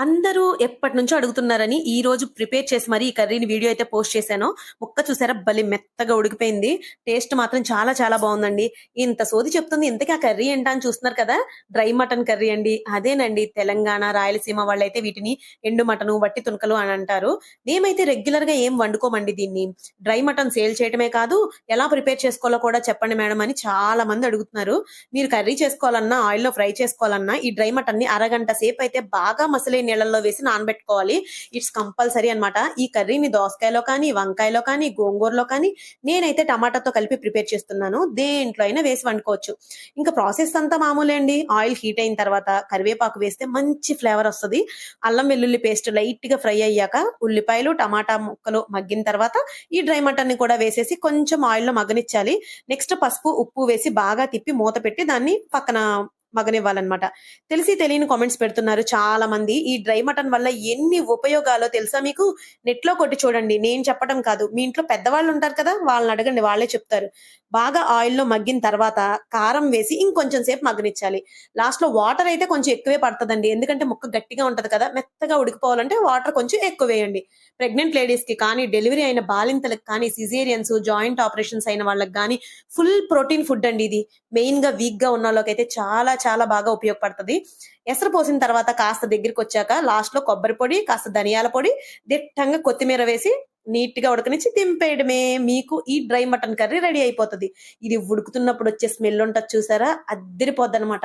అందరూ ఎప్పటినుంచో అడుగుతున్నారని ఈ రోజు ప్రిపేర్ చేసి మరి ఈ కర్రీని వీడియో అయితే పోస్ట్ చేశాను. ముక్క చూసారా భలే మెత్తగా ఉడికిపోయింది. టేస్ట్ మాత్రం చాలా చాలా బావుందండి. ఇంత సోది చెప్తుంది ఇంతకీ ఆ కర్రీ ఏంటా అని చూస్తున్నారు కదా! డ్రై మటన్ కర్రీ అండి. అదేనండి తెలంగాణ, రాయలసీమ వాళ్ళైతే వీటిని ఎండు మటను, వట్టి తునకలు అని అంటారు. మేమైతే రెగ్యులర్‌గా ఏం వండుకోమండి దీన్ని. డ్రై మటన్ సేల్ చేయటమే కాదు, ఎలా ప్రిపేర్ చేసుకోవాలో కూడా చెప్పండి మేడం అని చాలా మంది అడుగుతున్నారు. మీరు కర్రీ చేసుకోవాలన్నా, ఆయిల్‌లో ఫ్రై చేసుకోవాలన్నా ఈ డ్రై మటన్‌ని అరగంట సేపయితే బాగా మసలే నీళ్ళల్లో వేసి నానబెట్టుకోవాలి. ఇట్స్ కంపల్సరీ అన్నమాట. ఈ కర్రీని దోసకాయలో కానీ, వంకాయలో కానీ, గోంగూరలో కానీ నేనైతే టమాటాతో కలిపి ప్రిపేర్ చేస్తున్నాను. దేంట్లో అయినా వేసి వండుకోవచ్చు. ఇంకా ప్రాసెస్ అంతా మామూలే అండి. ఆయిల్ హీట్ అయిన తర్వాత కరివేపాకు వేస్తే మంచి ఫ్లేవర్ వస్తది. అల్లం వెల్లుల్లి పేస్ట్ లైట్‌గా ఫ్రై అయ్యాక ఉల్లిపాయలు, టమాటా ముక్కలు మగ్గిన తర్వాత ఈ డ్రై మటన్‌ని కూడా వేసేసి కొంచెం ఆయిల్‌లో మగ్గనిచ్చాలి. నెక్స్ట్ పసుపు, ఉప్పు వేసి బాగా తిప్పి మూత పెట్టి దాన్ని పక్కన మగ్గనివ్వాలన్నమాట. తెలిసి తెలియని కామెంట్స్ పెడుతున్నారు చాలా మంది. ఈ డ్రై మటన్ వల్ల ఎన్ని ఉపయోగాలో తెలుసా మీకు? నెట్‌లో కొట్టి చూడండి. నేను చెప్పడం కాదు. మీ ఇంట్లో పెద్దవాళ్ళు ఉంటారు కదా! వాళ్ళని అడగండి వాళ్ళే చెప్తారు. బాగా ఆయిల్‌లో మగ్గిన తర్వాత కారం వేసి ఇంకొంచెం సేపు మగ్గనిచ్చాలి. లాస్ట్‌లో వాటర్ అయితే కొంచెం ఎక్కువే పడతదండి. ఎందుకంటే ముక్క గట్టిగా ఉంటది కదా! మెత్తగా ఉడికిపోవాలంటే వాటర్ కొంచెం ఎక్కువేయండి. ప్రెగ్నెంట్ లేడీస్‌కి కానీ, డెలివరీ అయిన బాలింతలకు కానీ, సిజేరియన్స్, జాయింట్ ఆపరేషన్స్ అయిన వాళ్ళకి గాని ఫుల్ ప్రోటీన్ ఫుడ్ అండి ఇది. మెయిన్‌గా వీక్‌గా ఉన్నోళ్ళకైతే చాలా చాలా బాగా ఉపయోగపడతది. ఎసరు పోసిన తర్వాత కాస్త దగ్గరికొచ్చాక లాస్ట్‌లో కొబ్బరి పొడి, కాస్త ధనియాల పొడి, దిట్టంగా కొత్తిమీర వేసి నీట్‌గా ఉడకనిచ్చి దింపేయడమే. మీకు ఈ డ్రై మటన్ కర్రీ రెడీ అయిపోతది. ఇది ఉడుకుతున్నప్పుడు వచ్చే స్మెల్ ఉంటది చూసారా? అద్దిరిపోద్దనమాట.